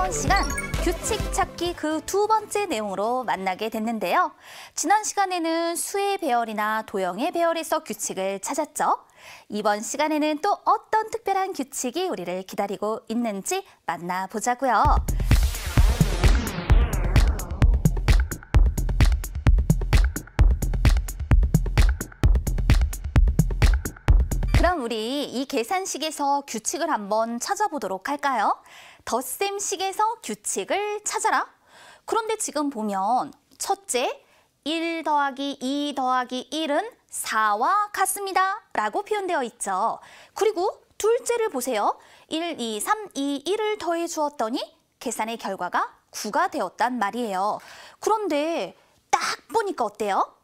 이번 시간 규칙 찾기 그 두 번째 내용으로 만나게 됐는데요. 지난 시간에는 수의 배열이나 도형의 배열에서 규칙을 찾았죠. 이번 시간에는 또 어떤 특별한 규칙이 우리를 기다리고 있는지 만나보자고요. 그럼 우리 이 계산식에서 규칙을 한번 찾아보도록 할까요? 덧셈식에서 규칙을 찾아라. 그런데 지금 보면 첫째, 1 더하기 2 더하기 1은 4와 같습니다 라고 표현되어 있죠. 그리고 둘째를 보세요. 1, 2, 3, 2, 1을 더해 주었더니 계산의 결과가 9가 되었단 말이에요. 그런데 딱 보니까 어때요?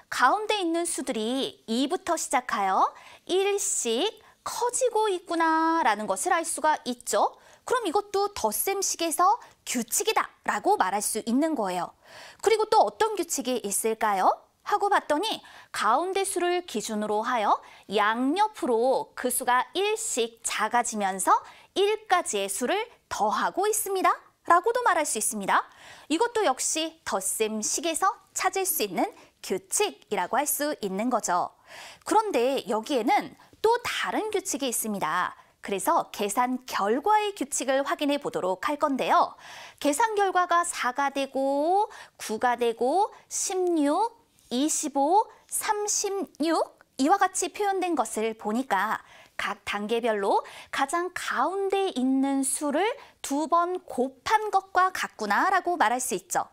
가운데 있는 수들이 2부터 시작하여 1씩 커지고 있구나 라는 것을 알 수가 있죠. 그럼 이것도 덧셈식에서 규칙이다 라고 말할 수 있는 거예요. 그리고 또 어떤 규칙이 있을까요? 하고 봤더니 가운데 수를 기준으로 하여 양옆으로 그 수가 1씩 작아지면서 1까지의 수를 더하고 있습니다 라고도 말할 수 있습니다. 이것도 역시 덧셈식에서 찾을 수 있는 규칙이라고 할 수 있는 거죠. 그런데 여기에는 또 다른 규칙이 있습니다. 그래서 계산 결과의 규칙을 확인해 보도록 할 건데요. 계산 결과가 4가 되고 9가 되고 16, 25, 36 이와 같이 표현된 것을 보니까 각 단계별로 가장 가운데 있는 수를 2번 곱한 것과 같구나라고 말할 수 있죠.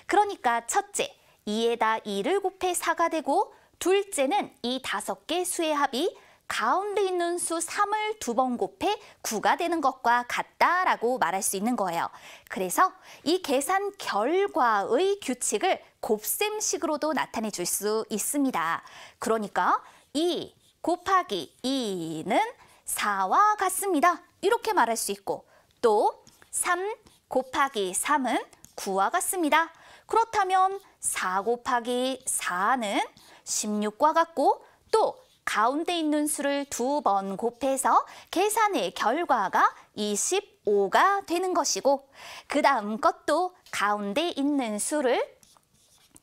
그러니까 첫째, 2에다 2를 곱해 4가 되고 둘째는 이 5개 수의 합이 가운데 있는 수 3을 2번 곱해 9가 되는 것과 같다라고 말할 수 있는 거예요. 그래서 이 계산 결과의 규칙을 곱셈식으로도 나타내 줄 수 있습니다. 그러니까 2 곱하기 2는 4와 같습니다. 이렇게 말할 수 있고 또 3 곱하기 3은 9와 같습니다. 그렇다면 4 곱하기 4는 16과 같고 또 가운데 있는 수를 2번 곱해서 계산의 결과가 25가 되는 것이고 그 다음 것도 가운데 있는 수를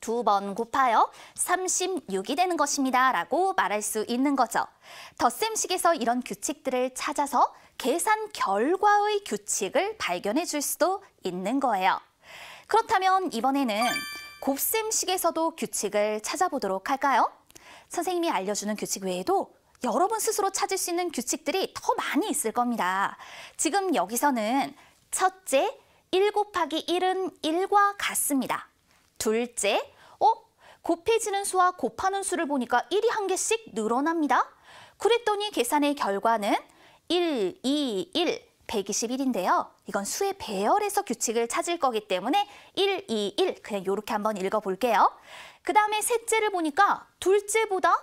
2번 곱하여 36이 되는 것입니다 라고 말할 수 있는 거죠. 덧셈식에서 이런 규칙들을 찾아서 계산 결과의 규칙을 발견해 줄 수도 있는 거예요. 그렇다면 이번에는 곱셈식에서도 규칙을 찾아보도록 할까요? 선생님이 알려주는 규칙 외에도 여러분 스스로 찾을 수 있는 규칙들이 더 많이 있을 겁니다. 지금 여기서는 첫째, 1 곱하기 1은 1과 같습니다. 둘째, 곱해지는 수와 곱하는 수를 보니까 1이 한 개씩 늘어납니다. 그랬더니 계산의 결과는 1, 2, 1, 121인데요. 이건 수의 배열에서 규칙을 찾을 거기 때문에 1, 2, 1 그냥 이렇게 한번 읽어볼게요. 그 다음에 셋째를 보니까 둘째보다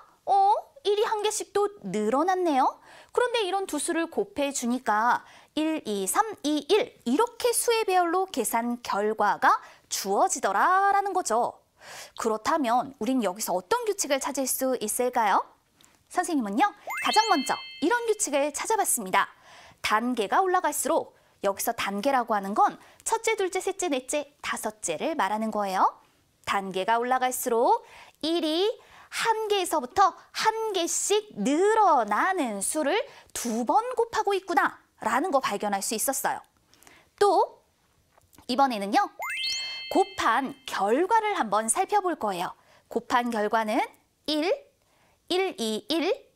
1이 한 개씩 또 늘어났네요. 그런데 이런 두 수를 곱해주니까 1, 2, 3, 2, 1 이렇게 수의 배열로 계산 결과가 주어지더라라는 거죠. 그렇다면 우린 여기서 어떤 규칙을 찾을 수 있을까요? 선생님은요, 가장 먼저 이런 규칙을 찾아봤습니다. 단계가 올라갈수록 여기서 단계라고 하는 건 첫째, 둘째, 셋째, 넷째, 다섯째를 말하는 거예요. 단계가 올라갈수록 1이 한 개에서부터 한 개씩 늘어나는 수를 2번 곱하고 있구나 라는 거 발견할 수 있었어요. 또 이번에는요. 곱한 결과를 한번 살펴볼 거예요. 곱한 결과는 1, 1, 2, 1,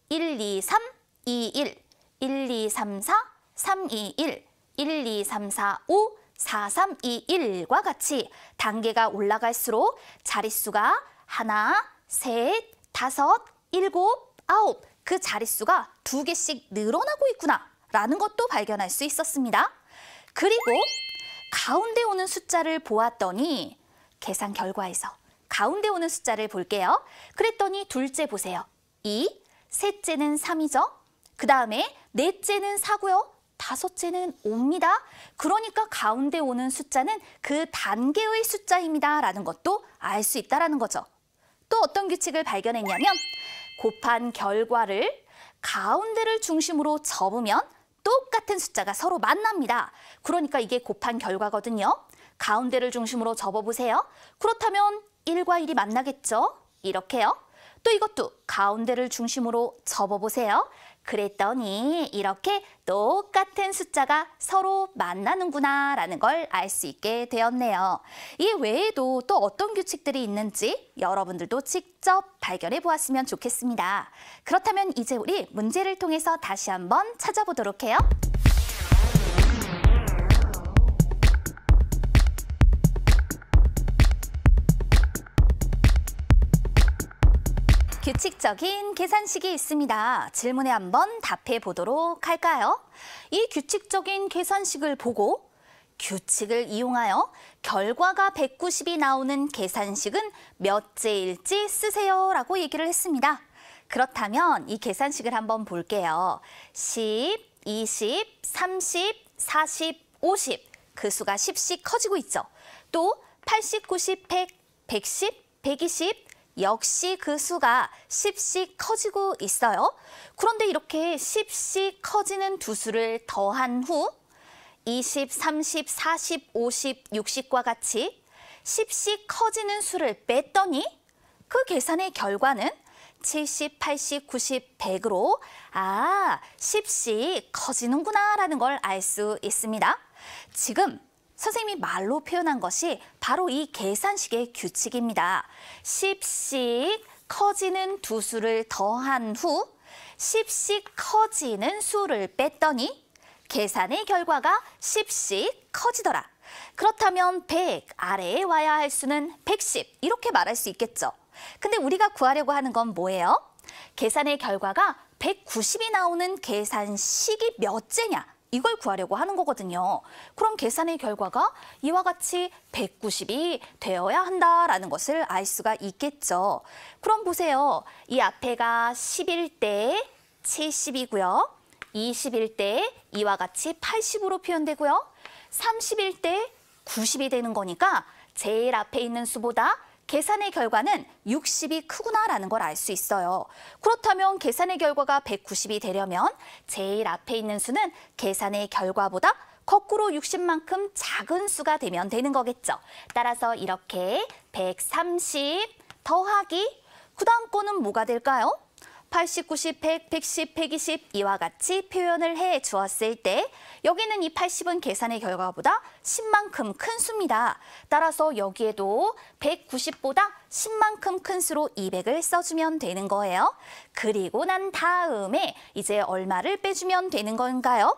1, 2, 3, 2, 1, 1, 2, 3, 4, 3, 2, 1, 1, 2, 3, 4, 5, 4, 3, 2, 1과 같이 단계가 올라갈수록 자릿수가 하나, 셋, 다섯, 일곱, 아홉 그 자릿수가 2개씩 늘어나고 있구나 라는 것도 발견할 수 있었습니다. 그리고 가운데 오는 숫자를 보았더니 계산 결과에서 가운데 오는 숫자를 볼게요. 그랬더니 둘째 보세요. 2, 셋째는 3이죠. 그 다음에 넷째는 4고요. 다섯째는 5입니다. 그러니까 가운데 오는 숫자는 그 단계의 숫자입니다 라는 것도 알 수 있다는 거죠. 또 어떤 규칙을 발견했냐면 곱한 결과를 가운데를 중심으로 접으면 똑같은 숫자가 서로 만납니다. 그러니까 이게 곱한 결과거든요. 가운데를 중심으로 접어보세요. 그렇다면 1과 1이 만나겠죠? 이렇게요. 또 이것도 가운데를 중심으로 접어보세요. 그랬더니 이렇게 똑같은 숫자가 서로 만나는구나 라는 걸 알 수 있게 되었네요. 이 외에도 또 어떤 규칙들이 있는지 여러분들도 직접 발견해 보았으면 좋겠습니다. 그렇다면 이제 우리 문제를 통해서 다시 한번 찾아보도록 해요. 규칙적인 계산식이 있습니다. 질문에 한번 답해 보도록 할까요? 이 규칙적인 계산식을 보고 규칙을 이용하여 결과가 190이 나오는 계산식은 몇째일지 쓰세요 라고 얘기를 했습니다. 그렇다면 이 계산식을 한번 볼게요. 10, 20, 30, 40, 50 그 수가 10씩 커지고 있죠. 또 80, 90, 100, 110, 120 역시 그 수가 10씩 커지고 있어요. 그런데 이렇게 10씩 커지는 두 수를 더한 후 20, 30, 40, 50, 60과 같이 10씩 커지는 수를 뺐더니 그 계산의 결과는 70, 80, 90, 100으로 10씩 커지는구나 라는 걸 알 수 있습니다. 지금 선생님이 말로 표현한 것이 바로 이 계산식의 규칙입니다. 10씩 커지는 두 수를 더한 후 10씩 커지는 수를 뺐더니 계산의 결과가 10씩 커지더라. 그렇다면 100 아래에 와야 할 수는 110 이렇게 말할 수 있겠죠. 근데 우리가 구하려고 하는 건 뭐예요? 계산의 결과가 190이 나오는 계산식이 몇째냐? 이걸 구하려고 하는 거거든요. 그럼 계산의 결과가 이와 같이 190이 되어야 한다라는 것을 알 수가 있겠죠. 그럼 보세요. 이 앞에가 10일 때 70이고요. 20일 때 이와 같이 80으로 표현되고요. 30일 때 90이 되는 거니까 제일 앞에 있는 수보다 계산의 결과는 60이 크구나라는 걸 알 수 있어요. 그렇다면 계산의 결과가 190이 되려면 제일 앞에 있는 수는 계산의 결과보다 거꾸로 60만큼 작은 수가 되면 되는 거겠죠. 따라서 이렇게 130 더하기 그 다음 거는 뭐가 될까요? 80, 90, 100, 110, 120 이와 같이 표현을 해 주었을 때 여기는 이 80은 계산의 결과보다 10만큼 큰 수입니다. 따라서 여기에도 190보다 10만큼 큰 수로 200을 써주면 되는 거예요. 그리고 난 다음에 이제 얼마를 빼주면 되는 건가요?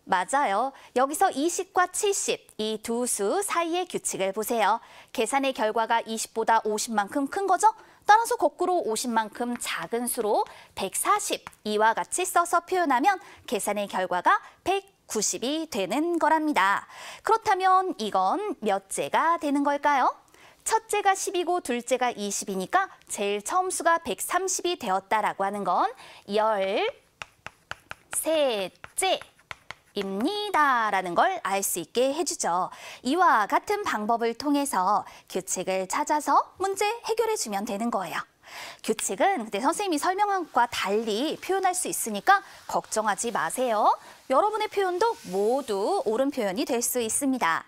맞아요. 여기서 20과 70, 이 두 수 사이의 규칙을 보세요. 계산의 결과가 20보다 50만큼 큰 거죠? 따라서 거꾸로 50만큼 작은 수로 140, 이와 같이 써서 표현하면 계산의 결과가 190이 되는 거랍니다. 그렇다면 이건 몇째가 되는 걸까요? 첫째가 10이고 둘째가 20이니까 제일 처음 수가 130이 되었다라고 하는 건 13째. 입니다라는 걸 알 수 있게 해주죠. 이와 같은 방법을 통해서 규칙을 찾아서 문제 해결해 주면 되는 거예요. 규칙은 근데 선생님이 설명한 것과 달리 표현할 수 있으니까 걱정하지 마세요. 여러분의 표현도 모두 옳은 표현이 될 수 있습니다.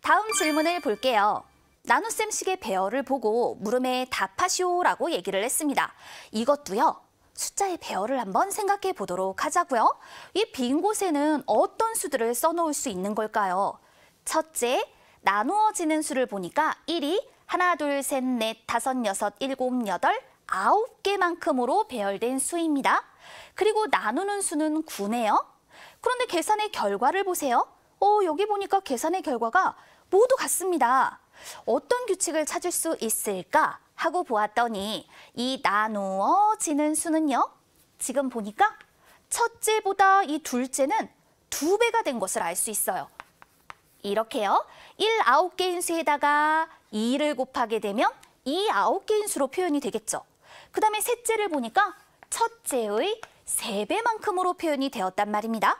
다음 질문을 볼게요. 나눗셈식의 배열을 보고 물음에 답하시오라고 얘기를 했습니다. 이것도요. 숫자의 배열을 한번 생각해 보도록 하자고요. 이 빈 곳에는 어떤 수들을 써놓을 수 있는 걸까요? 첫째, 나누어지는 수를 보니까 1이 하나, 둘, 셋, 넷, 다섯, 여섯, 일곱, 여덟, 9개만큼으로 배열된 수입니다. 그리고 나누는 수는 9네요. 그런데 계산의 결과를 보세요. 여기 보니까 계산의 결과가 모두 같습니다. 어떤 규칙을 찾을 수 있을까 하고 보았더니 이 나누어지는 수는요. 지금 보니까 첫째보다 이 둘째는 2배가 된 것을 알 수 있어요. 이렇게요. 1 9개인 수에다가 2를 곱하게 되면 2 9개인 수로 표현이 되겠죠. 그 다음에 셋째를 보니까 첫째의 3배만큼으로 표현이 되었단 말입니다.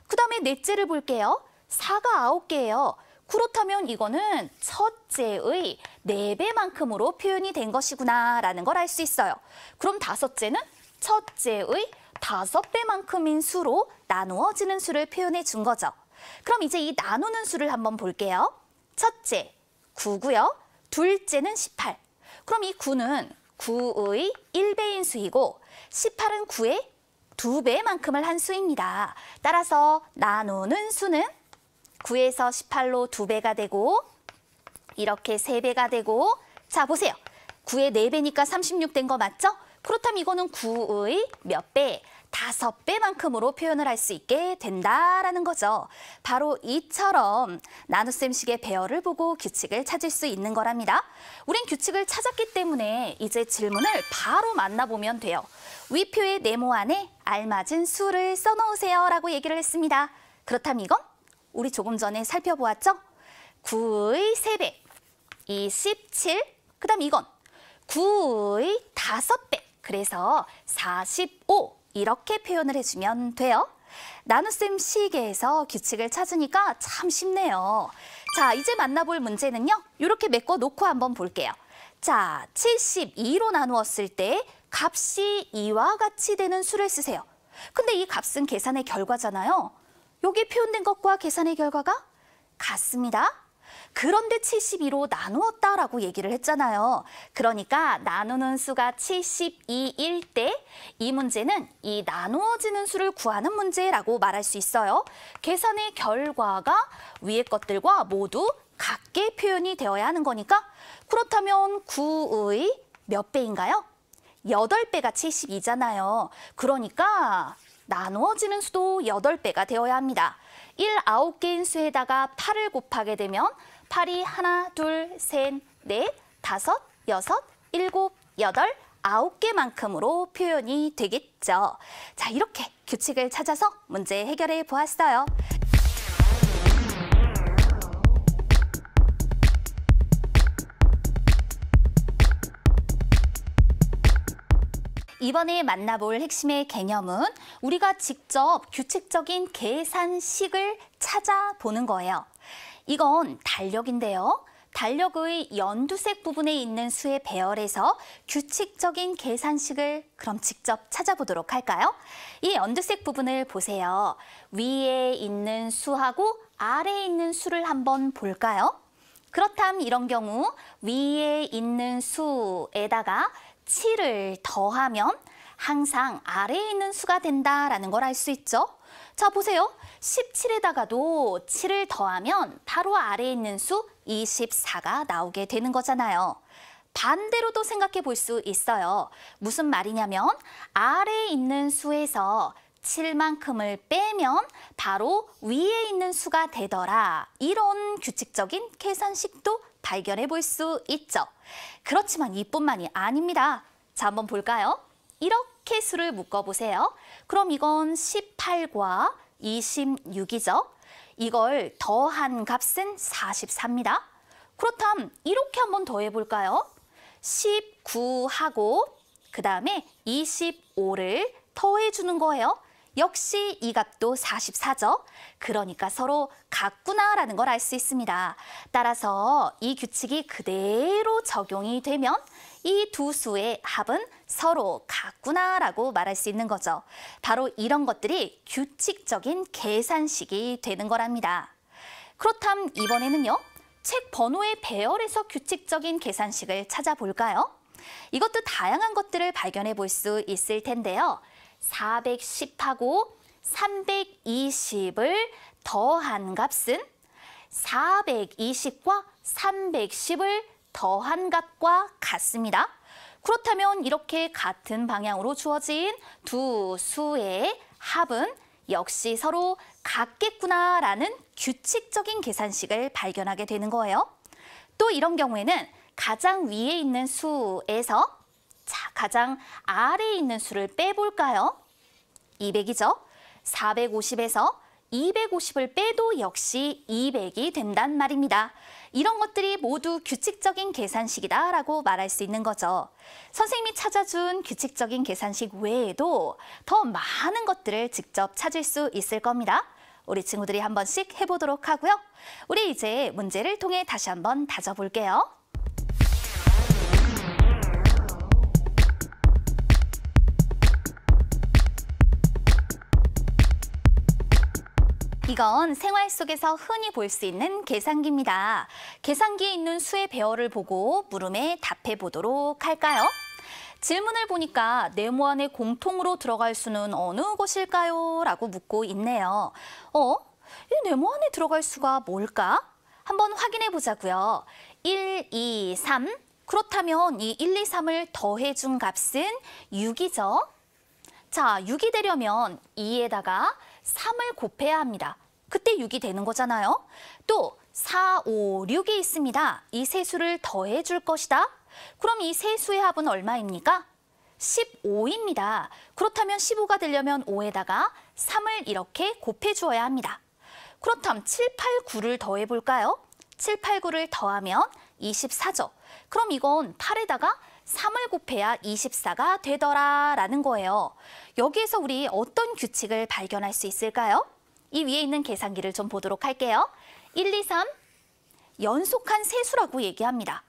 그 다음에 넷째를 볼게요. 4가 9개예요. 그렇다면 이거는 첫째의 4배만큼으로 표현이 된 것이구나 라는 걸 알 수 있어요. 그럼 다섯째는 첫째의 5배만큼인 수로 나누어지는 수를 표현해 준 거죠. 그럼 이제 이 나누는 수를 한번 볼게요. 첫째, 9고요. 둘째는 18. 그럼 이 9는 9의 1배인 수이고 18은 9의 2배만큼을 한 수입니다. 따라서 나누는 수는 9에서 18로 2배가 되고 이렇게 3배가 되고 자 보세요. 9의 4배니까 36 된 거 맞죠? 그렇다면 이거는 9의 몇 배? 5배만큼으로 표현을 할 수 있게 된다라는 거죠. 바로 이처럼 나눗셈식의 배열을 보고 규칙을 찾을 수 있는 거랍니다. 우린 규칙을 찾았기 때문에 이제 질문을 바로 만나보면 돼요. 위표의 네모 안에 알맞은 수를 써넣으세요 라고 얘기를 했습니다. 그렇다면 이건 우리 조금 전에 살펴보았죠? 9의 3배, 27, 그 다음 이건 9의 5배, 그래서 45 이렇게 표현을 해주면 돼요. 나눗셈 식에서 규칙을 찾으니까 참 쉽네요. 자, 이제 만나볼 문제는요. 이렇게 메꿔 놓고 한번 볼게요. 자, 72로 나누었을 때 값이 2와 같이 되는 수를 쓰세요. 근데 이 값은 계산의 결과잖아요. 여기 표현된 것과 계산의 결과가 같습니다. 그런데 72로 나누었다라고 얘기를 했잖아요. 그러니까 나누는 수가 72일 때 이 문제는 이 나누어지는 수를 구하는 문제라고 말할 수 있어요. 계산의 결과가 위의 것들과 모두 같게 표현이 되어야 하는 거니까 그렇다면 9의 몇 배인가요? 8배가 72잖아요. 그러니까 나누어지는 수도 8배가 되어야 합니다. 9개인 수에다가 8을 곱하게 되면 8이 하나, 둘, 셋, 넷, 다섯, 여섯, 일곱, 여덟, 9개만큼으로 표현이 되겠죠. 자, 이렇게 규칙을 찾아서 문제 해결해 보았어요. 이번에 만나볼 핵심의 개념은 우리가 직접 규칙적인 계산식을 찾아보는 거예요. 이건 달력인데요. 달력의 연두색 부분에 있는 수의 배열에서 규칙적인 계산식을 그럼 직접 찾아보도록 할까요? 이 연두색 부분을 보세요. 위에 있는 수하고 아래에 있는 수를 한번 볼까요? 그렇다면 이런 경우 위에 있는 수에다가 7을 더하면 항상 아래에 있는 수가 된다라는 걸 알 수 있죠. 자, 보세요. 17에다가도 7을 더하면 바로 아래에 있는 수 24가 나오게 되는 거잖아요. 반대로도 생각해 볼 수 있어요. 무슨 말이냐면 아래에 있는 수에서 7만큼을 빼면 바로 위에 있는 수가 되더라. 이런 규칙적인 계산식도 발견해 볼 수 있죠. 그렇지만 이뿐만이 아닙니다. 자, 한번 볼까요? 이렇게 수를 묶어보세요. 그럼 이건 18과 26이죠. 이걸 더한 값은 44입니다. 그렇다면 이렇게 한번 더해볼까요? 19하고 그 다음에 25를 더해주는 거예요. 역시 이 값도 44죠. 그러니까 서로 같구나라는 걸 알 수 있습니다. 따라서 이 규칙이 그대로 적용이 되면 이 두 수의 합은 서로 같구나라고 말할 수 있는 거죠. 바로 이런 것들이 규칙적인 계산식이 되는 거랍니다. 그렇다면 이번에는요. 책 번호의 배열에서 규칙적인 계산식을 찾아볼까요? 이것도 다양한 것들을 발견해 볼 수 있을 텐데요. 410하고 320을 더한 값은 420과 310을 더한 값과 같습니다. 그렇다면 이렇게 같은 방향으로 주어진 두 수의 합은 역시 서로 같겠구나라는 규칙적인 계산식을 발견하게 되는 거예요. 또 이런 경우에는 가장 위에 있는 수에서 자, 가장 아래에 있는 수를 빼볼까요? 200이죠. 450에서 250을 빼도 역시 200이 된단 말입니다. 이런 것들이 모두 규칙적인 계산식이다라고 말할 수 있는 거죠. 선생님이 찾아준 규칙적인 계산식 외에도 더 많은 것들을 직접 찾을 수 있을 겁니다. 우리 친구들이 한 번씩 해보도록 하고요. 우리 이제 문제를 통해 다시 한번 다져볼게요. 이건 생활 속에서 흔히 볼 수 있는 계산기입니다. 계산기에 있는 수의 배열을 보고 물음에 답해 보도록 할까요? 질문을 보니까 네모 안에 공통으로 들어갈 수는 어느 것일까요? 라고 묻고 있네요. 이 네모 안에 들어갈 수가 뭘까? 한번 확인해 보자고요. 1, 2, 3. 그렇다면 이 1, 2, 3을 더해준 값은 6이죠. 자, 6이 되려면 2에다가 3을 곱해야 합니다. 그때 6이 되는 거잖아요. 또 4, 5, 6이 있습니다. 이 세 수를 더해줄 것이다. 그럼 이 세 수의 합은 얼마입니까? 15입니다. 그렇다면 15가 되려면 5에다가 3을 이렇게 곱해주어야 합니다. 그렇다면 7, 8, 9를 더해볼까요? 7, 8, 9를 더하면 24죠. 그럼 이건 8에다가 3을 곱해야 24가 되더라라는 거예요. 여기에서 우리 어떤 규칙을 발견할 수 있을까요? 이 위에 있는 계산기를 좀 보도록 할게요. 1, 2, 3 연속한 세수라고 얘기합니다.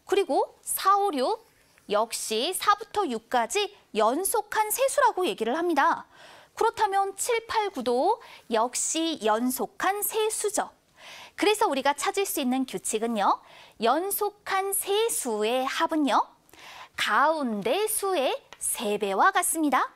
그리고 4, 5, 6 역시 4부터 6까지 연속한 세수라고 얘기를 합니다. 그렇다면 7, 8, 9도 역시 연속한 세수죠. 그래서 우리가 찾을 수 있는 규칙은요. 연속한 세수의 합은요. 가운데 수의 3배와 같습니다.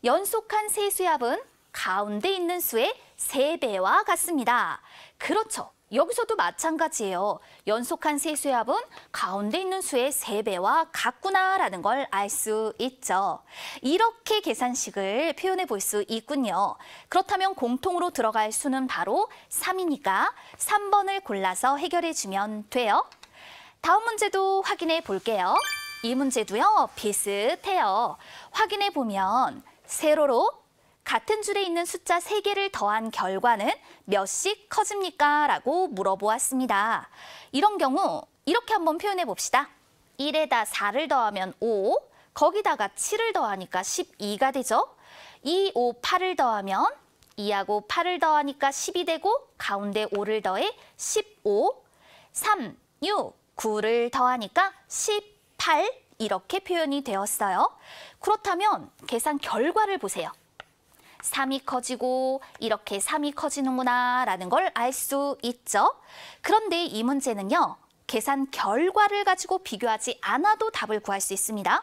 연속한 세수의 합은 가운데 있는 수의 3배와 같습니다. 그렇죠. 여기서도 마찬가지예요. 연속한 세수의 합은 가운데 있는 수의 3배와 같구나라는 걸 알 수 있죠. 이렇게 계산식을 표현해 볼 수 있군요. 그렇다면 공통으로 들어갈 수는 바로 3이니까 3번을 골라서 해결해 주면 돼요. 다음 문제도 확인해 볼게요. 이 문제도요, 비슷해요. 확인해 보면 세로로 같은 줄에 있는 숫자 3개를 더한 결과는 몇씩 커집니까? 라고 물어보았습니다. 이런 경우 이렇게 한번 표현해 봅시다. 1에다 4를 더하면 5, 거기다가 7을 더하니까 12가 되죠. 2, 5, 8을 더하면 2하고 8을 더하니까 10이 되고 가운데 5를 더해 15, 3, 6, 9를 더하니까 18 이렇게 표현이 되었어요. 그렇다면 계산 결과를 보세요. 3이 커지고 이렇게 3이 커지는구나 라는 걸 알 수 있죠. 그런데 이 문제는요. 계산 결과를 가지고 비교하지 않아도 답을 구할 수 있습니다.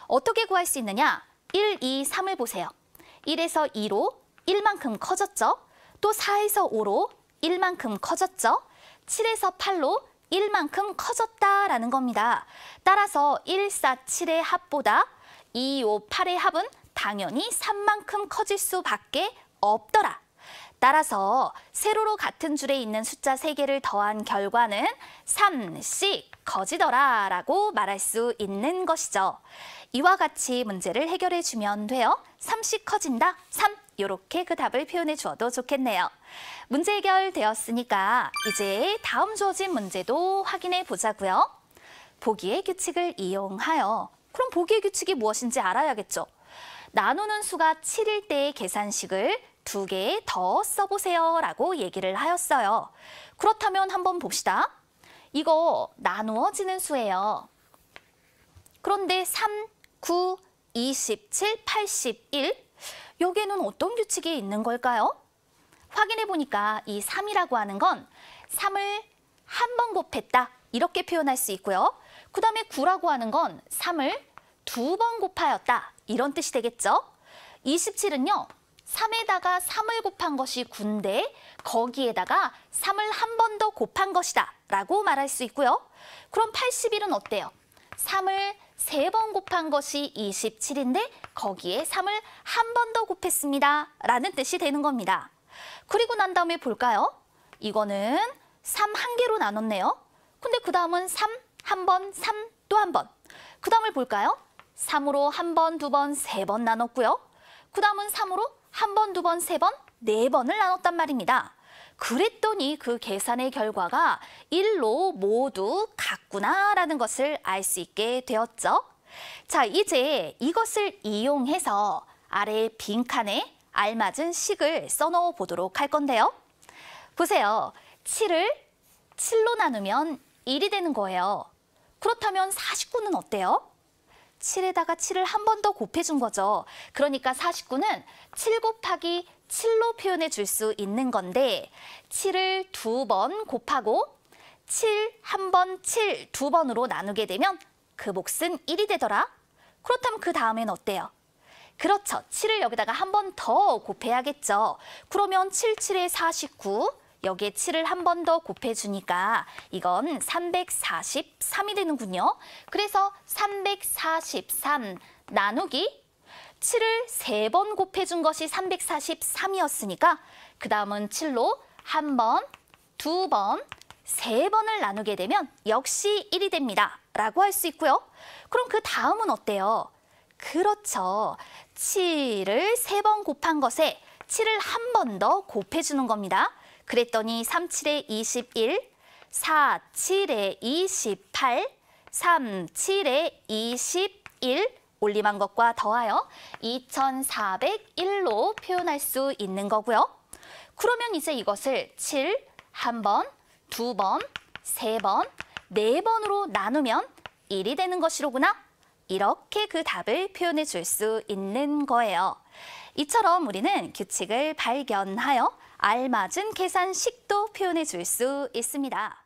어떻게 구할 수 있느냐? 1, 2, 3을 보세요. 1에서 2로 1만큼 커졌죠. 또 4에서 5로 1만큼 커졌죠. 7에서 8로 1만큼 커졌다라는 겁니다. 따라서 1, 4, 7의 합보다 2, 5, 8의 합은 당연히 3만큼 커질 수밖에 없더라. 따라서 세로로 같은 줄에 있는 숫자 3개를 더한 결과는 3씩 커지더라 라고 말할 수 있는 것이죠. 이와 같이 문제를 해결해 주면 돼요. 3씩 커진다, 3. 이렇게 그 답을 표현해 주어도 좋겠네요. 문제 해결되었으니까 이제 다음 주어진 문제도 확인해 보자고요. 보기의 규칙을 이용하여. 그럼 보기의 규칙이 무엇인지 알아야겠죠. 나누는 수가 7일 때의 계산식을 2개 더 써보세요 라고 얘기를 하였어요. 그렇다면 한번 봅시다. 이거 나누어지는 수예요. 그런데 3, 9, 27, 81 여기에는 어떤 규칙이 있는 걸까요? 확인해 보니까 이 3이라고 하는 건 3을 한 번 곱했다 이렇게 표현할 수 있고요. 그 다음에 9라고 하는 건 3을 2번 곱하였다 이런 뜻이 되겠죠. 27은요. 3에다가 3을 곱한 것이 9인데 거기에다가 3을 한 번 더 곱한 것이다 라고 말할 수 있고요. 그럼 81은 어때요? 3을 3번 곱한 것이 27인데 거기에 3을 한 번 더 곱했습니다 라는 뜻이 되는 겁니다. 그리고 난 다음에 볼까요? 이거는 3 한 개로 나눴네요. 근데 그 다음은 3, 한 번, 3, 또 한 번. 그 다음을 볼까요? 3으로 한 번, 두 번, 세 번 나눴고요. 그 다음은 3으로 한 번, 두 번, 세 번, 네 번을 나눴단 말입니다. 그랬더니 그 계산의 결과가 1로 모두 같구나라는 것을 알 수 있게 되었죠. 자, 이제 이것을 이용해서 아래 빈칸에 알맞은 식을 써넣어 보도록 할 건데요. 보세요. 7을 7로 나누면 1이 되는 거예요. 그렇다면 49는 어때요? 7에다가 7을 한 번 더 곱해준 거죠. 그러니까 49는 7 곱하기 7로 표현해 줄 수 있는 건데 7을 2번 곱하고 7 한 번, 7 2번으로 나누게 되면 그 몫은 1이 되더라. 그렇다면 그 다음엔 어때요? 그렇죠. 7을 여기다가 한 번 더 곱해야겠죠. 그러면 7, 7에 49, 여기에 7을 한 번 더 곱해주니까 이건 343이 되는군요. 그래서 343 나누기 7을 3번 곱해준 것이 343이었으니까 그 다음은 7로 한 번, 2번, 3번을 나누게 되면 역시 1이 됩니다. 라고 할 수 있고요. 그럼 그 다음은 어때요? 그렇죠. 7을 3번 곱한 것에 7을 한 번 더 곱해주는 겁니다. 그랬더니 3, 7에 21, 4, 7에 28, 3, 7에 21, 올림한 것과 더하여 2401로 표현할 수 있는 거고요. 그러면 이제 이것을 7, 한 번, 2번, 3번, 4번으로 나누면 1이 되는 것이로구나. 이렇게 그 답을 표현해 줄 수 있는 거예요. 이처럼 우리는 규칙을 발견하여 알맞은 계산식도 표현해 줄 수 있습니다.